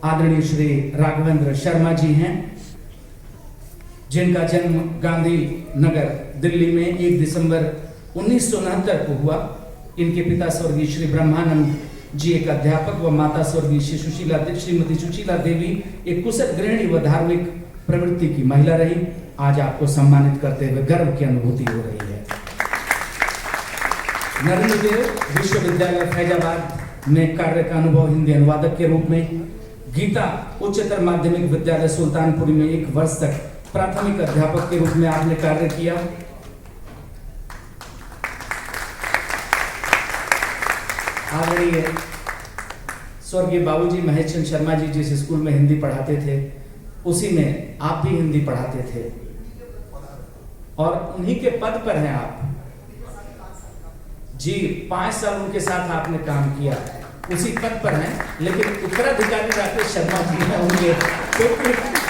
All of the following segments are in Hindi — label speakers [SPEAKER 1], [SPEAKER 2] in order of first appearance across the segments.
[SPEAKER 1] आदरणीय श्री राघवेंद्र शर्मा जी हैं, जिनका जन्म गांधी नगर दिल्ली में 1 दिसंबर 1969 को हुआ। इनके पिता स्वर्गीय श्री ब्रह्मानंद जी एक अध्यापक व माता स्वर्गीय श्रीमती सुशीला देवी एक कुशल गृहिणी व धार्मिक प्रवृत्ति की महिला रही। आज आपको सम्मानित करते हुए गर्व की अनुभूति हो रही है। नरेंद्र देव विश्वविद्यालय फैजाबाद में कार्य का अनुभव हिंदी अनुवादक के रूप में, गीता उच्चतर माध्यमिक विद्यालय सुल्तानपुर में 1 वर्ष तक प्राथमिक अध्यापक के रूप में आपने कार्य किया। आदरणीय स्वर्गीय बाबूजी महेश चंद शर्मा जी जिस स्कूल में हिंदी पढ़ाते थे उसी में आप भी हिंदी पढ़ाते थे और उन्हीं के पद पर हैं आप जी। 5 साल उनके साथ आपने काम किया, उसी पद पर हैं, लेकिन उत्तराधिकारी राकेश शर्मा जी हैं उनके, तो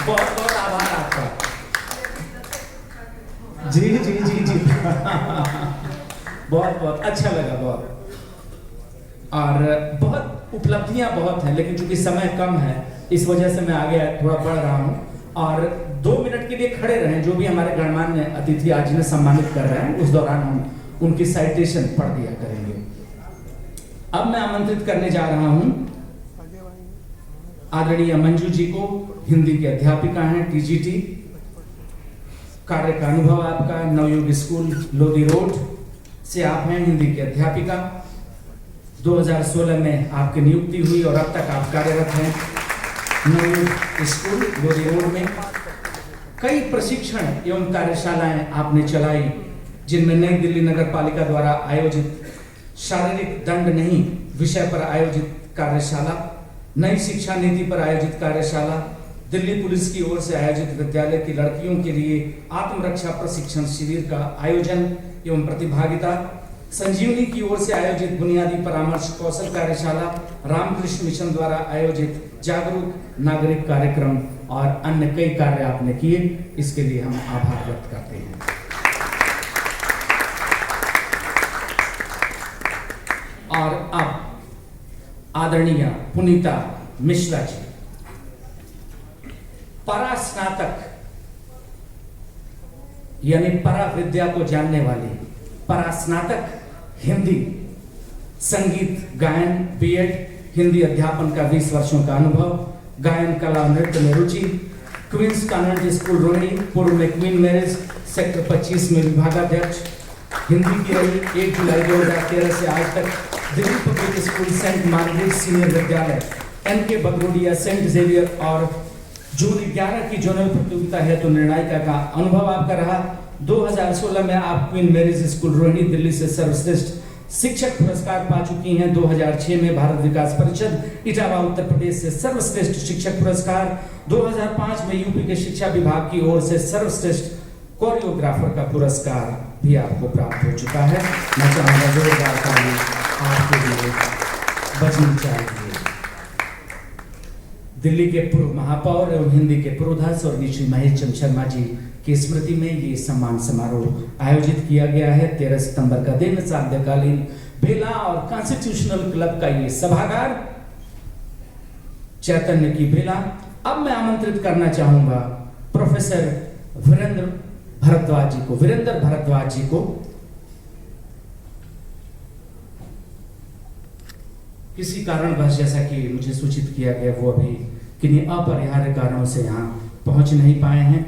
[SPEAKER 1] बहुत बहुत आभार आपका। जी जी जी जी बहुत बहुत अच्छा लगा, बहुत। और बहुत उपलब्धियां बहुत हैं, लेकिन चूंकि समय कम है इस वजह से मैं आगे थोड़ा बढ़ रहा हूं। और 2 मिनट के लिए खड़े रहें, जो भी हमारे गणमान्य अतिथि आज ने सम्मानित कर रहे हैं उस दौरान हम उनकी साइटेशन पढ़ दिया करेंगे। अब मैं आमंत्रित करने जा रहा हूं आदरणीय मंजू जी को, हिंदी के अध्यापिका हैं, टीजीटी। कार्य का अनुभव आपका नवयुग स्कूल लोधी रोड से आप हैं, हिंदी के अध्यापिका। 2016 में आपकी नियुक्ति हुई और अब तक आप कार्यरत हैं नवयुग स्कूल लोधी रोड में। कई प्रशिक्षण एवं कार्यशालाएं आपने चलाई, जिनमें नई दिल्ली नगर पालिका द्वारा आयोजित शारीरिक दंड नहीं विषय पर आयोजित कार्यशाला, नई शिक्षा नीति पर आयोजित कार्यशाला, दिल्ली पुलिस की ओर से आयोजित विद्यालय की लड़कियों के लिए आत्मरक्षा प्रशिक्षण शिविर का आयोजन एवं प्रतिभागिता, संजीवनी की ओर से आयोजित बुनियादी परामर्श कौशल कार्यशाला, रामकृष्ण मिशन द्वारा आयोजित जागरूक नागरिक कार्यक्रम और अन्य कई कार्य आपने किए। इसके लिए हम आभार व्यक्त करते हैं। और अब आदरणीय पुनीता मिश्रा जी, परास्नातक यानी परा विद्या को जानने वाली, परास्नातक हिंदी, संगीत, गायन, बीएड, हिंदी अध्यापन का 20 वर्षों का अनुभव, गायन कला नृत्य में रुचि, क्वींस कॉन्वेंट स्कूल रोहिणी, पूर्व में क्वीन मैरिज सेक्टर 25 में विभागाध्यक्ष, हिंदी की रही 1 जुलाई 2013 से आज तक Delhi public school saint Margaret senior विद्यालय, एनके बगरोडिया, सेंट जेवियर और जून 11 की जोनल प्रतियोगिता हेतु निर्णायिका का अनुभव आपका रहा। 2016 में आप queen marriage school Rohini Delhi से सर्वश्रेष्ठ शिक्षक पुरस्कार पा चुकी हैं। 2006 में भारत विकास परिषद इटावा उत्तर प्रदेश से सर्वश्रेष्ठ शिक्षक पुरस्कार, 2005 में यूपी के शिक्षा विभाग की ओर से सर्वश्रेष्ठ कोरियोग्राफर का पुरस्कार भी आपको प्राप्त हो चुका है। मैं चाहूंगा जोरदार ताली आपके लिए बजनी चाहिए। दिल्ली के पूर्व महापौर एवं हिंदी के पुरोधा स्वर्गीय श्री महेश चंद शर्मा जी की स्मृति में ये सम्मान समारोह आयोजित किया गया है। 13 सितंबर का दिन, साध्यकालीन बेला और कॉन्स्टिट्यूशनल क्लब का ये सभागार, चैतन्य की बेला। अब मैं आमंत्रित करना चाहूंगा प्रोफेसर वीरेंद्र भारद्वाज जी को। किसी कारणवश, जैसा कि मुझे सूचित किया गया, वो अभी किन्हीं अपरिहार्य कारणों से यहाँ पहुंच नहीं पाए हैं।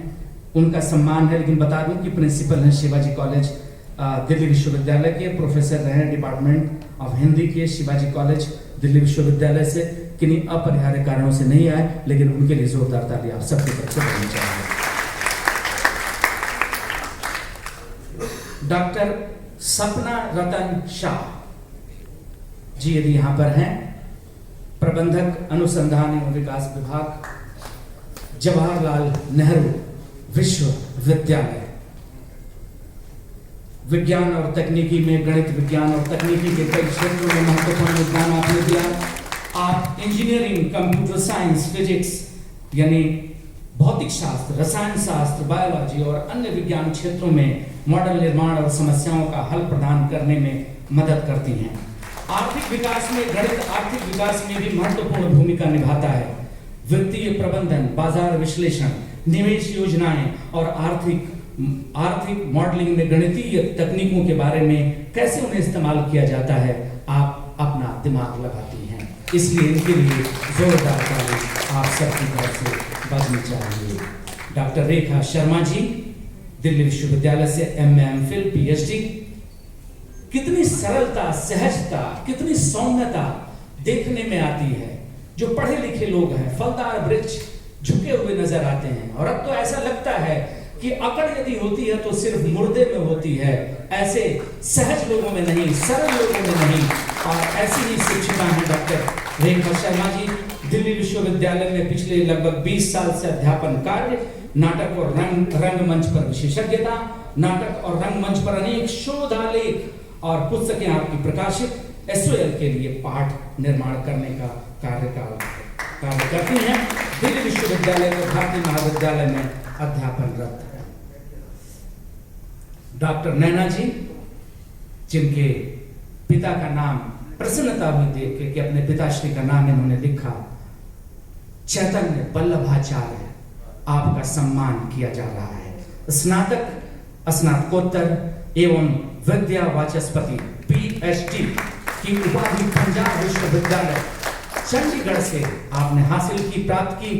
[SPEAKER 1] उनका सम्मान है, लेकिन बता दूं कि प्रिंसिपल हैं शिवाजी कॉलेज दिल्ली विश्वविद्यालय के, प्रोफेसर रहे डिपार्टमेंट ऑफ हिंदी के शिवाजी कॉलेज दिल्ली विश्वविद्यालय से। किन्हीं अपरिहार्य कारणों से नहीं आए, लेकिन उनके लिए जोरदार ताली आप सबकी तरफ से देनी चाहिए। डॉक्टर सपना रतन शाह जी यदि यहाँ पर हैं, प्रबंधक अनुसंधान एवं विकास विभाग, जवाहरलाल नेहरू विश्वविद्यालय। विज्ञान और तकनीकी में, गणित विज्ञान और तकनीकी के कई क्षेत्रों में महत्वपूर्ण योगदान आपने दिया। आप इंजीनियरिंग, कंप्यूटर साइंस, फिजिक्स यानी भौतिक शास्त्र, रसायन शास्त्र, बायोलॉजी और अन्य विज्ञान क्षेत्रों में मॉडल निर्माण और समस्याओं का हल प्रदान करने में मदद करती हैं। आर्थिक विकास में, गणित आर्थिक विकास में भी महत्वपूर्ण भूमिका निभाता है। वित्तीय प्रबंधन, बाजार विश्लेषण, निवेश योजनाएं और आर्थिक मॉडलिंग में गणितीय तकनीकों के बारे में कैसे उन्हें इस्तेमाल किया जाता है, आप अपना दिमाग लगाती हैं। इसलिए इनके लिए जोरदार ताली आप सबकी तरफ से बजनी चाहिए। डॉक्टर रेखा शर्मा जी, दिल्ली विश्वविद्यालय से MA MPhil PhD। कितनी सरलता, सहजता, कितनी सौम्यता देखने में आती है। जो पढ़े लिखे लोग हैं, फलदार वृक्ष झुके हुए नजर आते हैं, और अब तो ऐसा लगता है कि अकड़ यदि होती है तो सिर्फ मुर्दे में होती है, ऐसे सहज लोगों में नहीं, सरल लोगों में नहीं। और ऐसी ही शिक्षिका हैं डॉक्टर रेखा शर्मा जी, दिल्ली विश्वविद्यालय में पिछले लगभग 20 साल से अध्यापन कार्य, नाटक और रंगमंच पर विशेषज्ञता, नाटक और रंगमंच पर अनेक शोधालेख और पुस्तकें आपकी प्रकाशित, SOL के लिए पाठ निर्माण करने का कार्य करती हैं। दिल्ली विश्वविद्यालय के भारतीय महाविद्यालय में अध्यापनरत है। डॉक्टर नैना जी, जिनके पिता का नाम प्रसन्नता हुई देख के कि अपने पिताश्री का नाम इन्होंने लिखा, चैतन्य वल्लभाचार्य, आपका सम्मान किया जा रहा है। स्नातक, स्नातकोत्तर एवं विद्या वाचस्पति PhD की उपाधि पंजाब विश्वविद्यालय चंडीगढ़ से आपने हासिल की, प्राप्त की।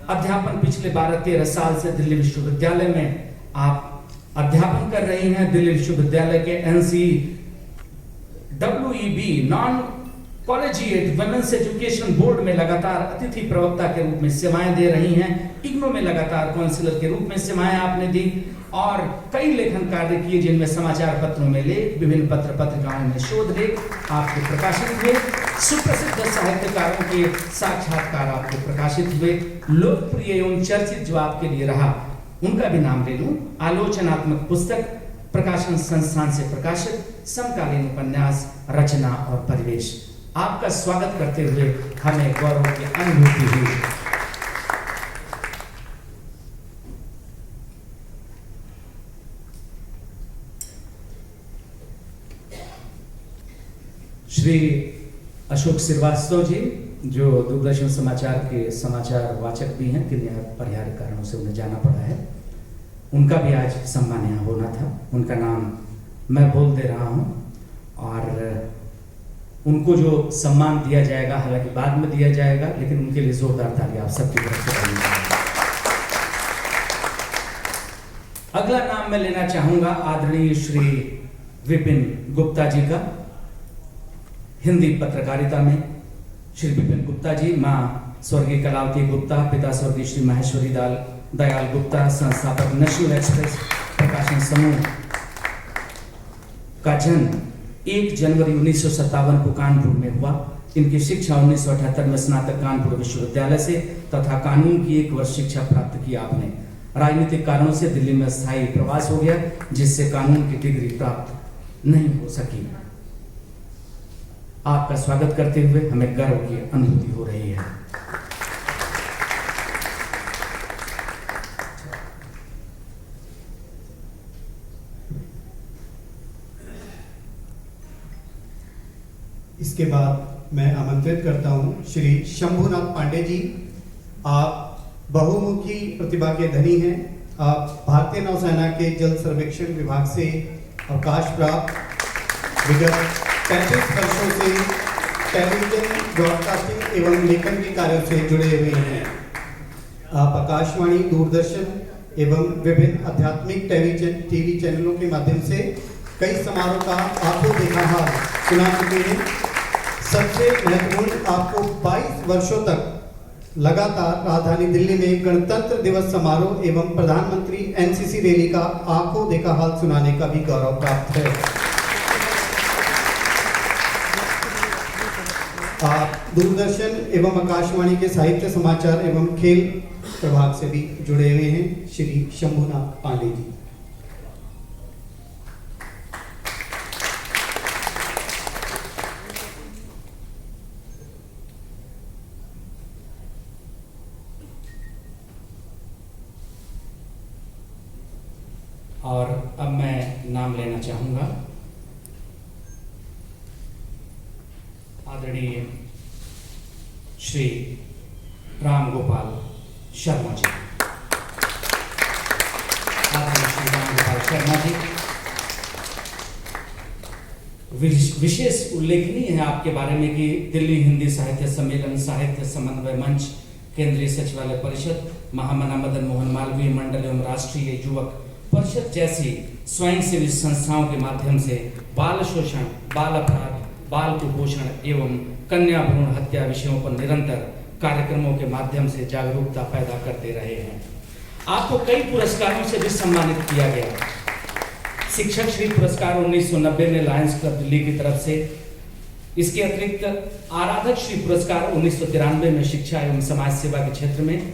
[SPEAKER 1] अध्यापन पिछले 12-13 साल से दिल्ली विश्वविद्यालय में आप अध्यापन कर रही हैं। दिल्ली विश्वविद्यालय के NCEEB non collegiate women's education board में लगातार अतिथि प्रवक्ता के रूप में सेवाएं दे रही हैं। इग्नू में लगातार काउंसलर के रूप में सेवाएं आपने दी और कई लेखन कार्य किए, जिनमें समाचार पत्रों में लेख, विभिन्न पत्र पत्रिकाओं में शोध लेख आपके प्रकाशित हुए, सुप्रसिद्ध साहित्यकारों के साक्षात्कार आपके प्रकाशित हुए। लोकप्रिय एवं चर्चित जो आपके लिए रहा, उनका भी नाम ले लूं, आलोचनात्मक पुस्तक, प्रकाशन संस्थान से प्रकाशित, समकालीन उपन्यास, रचना और परिवेश। आपका स्वागत करते हुए हमें गौरव की अनुभूति हुई। श्री अशोक श्रीवास्तव जी, जो दूरदर्शन समाचार के समाचार वाचक भी हैं, किन्हीं अपरिहार्य कारणों से उन्हें जाना पड़ा है, उनका भी आज सम्मान यहाँ होना था। उनका नाम मैं बोल दे रहा हूँ और उनको जो सम्मान दिया जाएगा, हालांकि बाद में दिया जाएगा, लेकिन उनके लिए जोरदार ताली आप सबकी तरफ से होनी चाहिए। अगला नाम मैं लेना चाहूंगा आदरणीय श्री विपिन गुप्ता जी का। हिंदी पत्रकारिता में श्री विपिन गुप्ता जी, मां स्वर्गीय कलावती गुप्ता, पिता स्वर्गीय श्री महेश्वरी दयाल गुप्ता, संस्थापक नेशनल एक्सप्रेस प्रकाशन समूह का जन्म 1 जनवरी 1957 को कानपुर में हुआ। इनकी शिक्षा 1978 में स्नातक कानपुर विश्वविद्यालय से तथा कानून की 1 वर्ष शिक्षा प्राप्त की आपने। राजनीतिक कारणों से दिल्ली में स्थायी प्रवास हो गया, जिससे कानून की डिग्री प्राप्त नहीं हो सकी। आपका स्वागत करते हुए हमें गर्व की अनुभूति हो रही है।
[SPEAKER 2] इसके बाद मैं आमंत्रित करता हूं श्री शंभुनाथ पांडे जी। आप बहुमुखी प्रतिभा के धनी हैं। आप भारतीय नौसेना के जल सर्वेक्षण विभाग से अवकाश प्राप्त विगत 35 वर्षों से टेलीविजन ब्रॉडकास्टिंग एवं लेखन के कार्यों से जुड़े हुए हैं। आप आकाशवाणी, दूरदर्शन एवं विभिन्न आध्यात्मिक टीवी चैनलों के माध्यम से कई समारोह का आंखों देखा हाल सुना चुके हैं। सबसे महत्वपूर्ण, आपको 22 वर्षों तक लगातार राजधानी दिल्ली में गणतंत्र दिवस समारोह एवं प्रधानमंत्री NCC रैली का आंखों देखा हाल सुनाने का भी गौरव प्राप्त है। आप दूरदर्शन एवं आकाशवाणी के साहित्य, समाचार एवं खेल प्रभाग से भी जुड़े हुए हैं। श्री शंभुनाथ पांडे जी।
[SPEAKER 1] और अब मैं नाम लेना चाहूंगा आदरणीय श्री राम गोपाल शर्मा जी। आदरणीय श्री राम गोपाल शर्मा जी, विशेष उल्लेखनीय है आपके बारे में कि दिल्ली हिंदी साहित्य सम्मेलन, साहित्य समन्वय मंच, केंद्रीय सचिवालय परिषद, महामना मदन मोहन मालवीय मंडल एवं राष्ट्रीय युवक परिषद जैसी स्वयंसेवी संस्थाओं के माध्यम से बाल शोषण, बाल अपराध, बाल कुपोषण एवं कन्या भ्रूण हत्या विषयों पर निरंतर कार्यक्रमों के माध्यम से जागरूकता पैदा करते रहे हैं। आपको कई पुरस्कारों से भी सम्मानित किया गया। शिक्षक श्री पुरस्कार 1990 में लायंस क्लब दिल्ली की तरफ से, इसके अतिरिक्त आराधक श्री पुरस्कार 1993 में शिक्षा एवं समाज सेवा के क्षेत्र में,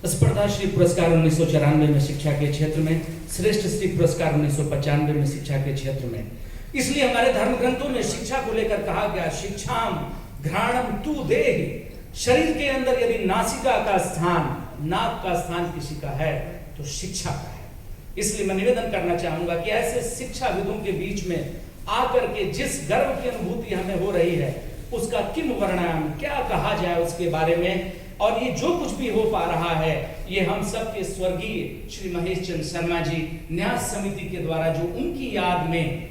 [SPEAKER 1] स्पर्धा श्री पुरस्कार 1994 में शिक्षा के क्षेत्र में, श्रेष्ठ श्री पुरस्कार 1995 में शिक्षा के क्षेत्र में। इसलिए हमारे धर्म ग्रंथों में शिक्षा को लेकर कहा गया, शिक्षाम घ्राणम तू देहि। शरीर के अंदर यदि नासिका का स्थान, नाक का स्थान किसी का है तो शिक्षा का है। इसलिए मैं निवेदन करना चाहूंगा कि ऐसे शिक्षाविदों के बीच में आकर के जिस गर्व की अनुभूति हमें हो रही है, उसका किम वर्णन, क्या कहा जाए उसके बारे में। और ये जो कुछ भी हो पा रहा है, ये हम सब के स्वर्गीय श्री महेश चंद्र शर्मा जी न्यास समिति के द्वारा जो उनकी याद में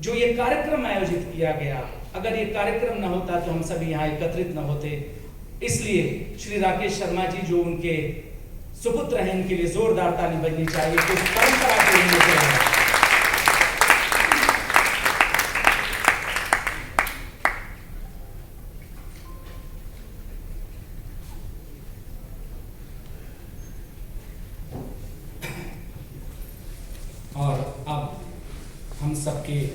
[SPEAKER 1] जो ये कार्यक्रम आयोजित किया गया, अगर ये कार्यक्रम न होता तो हम सभी यहाँ एकत्रित न होते। इसलिए श्री राकेश शर्मा जी जो उनके सुपुत्र हैं, इनके लिए जोरदार ताली बजनी चाहिए। कुछ परंपरा के लिए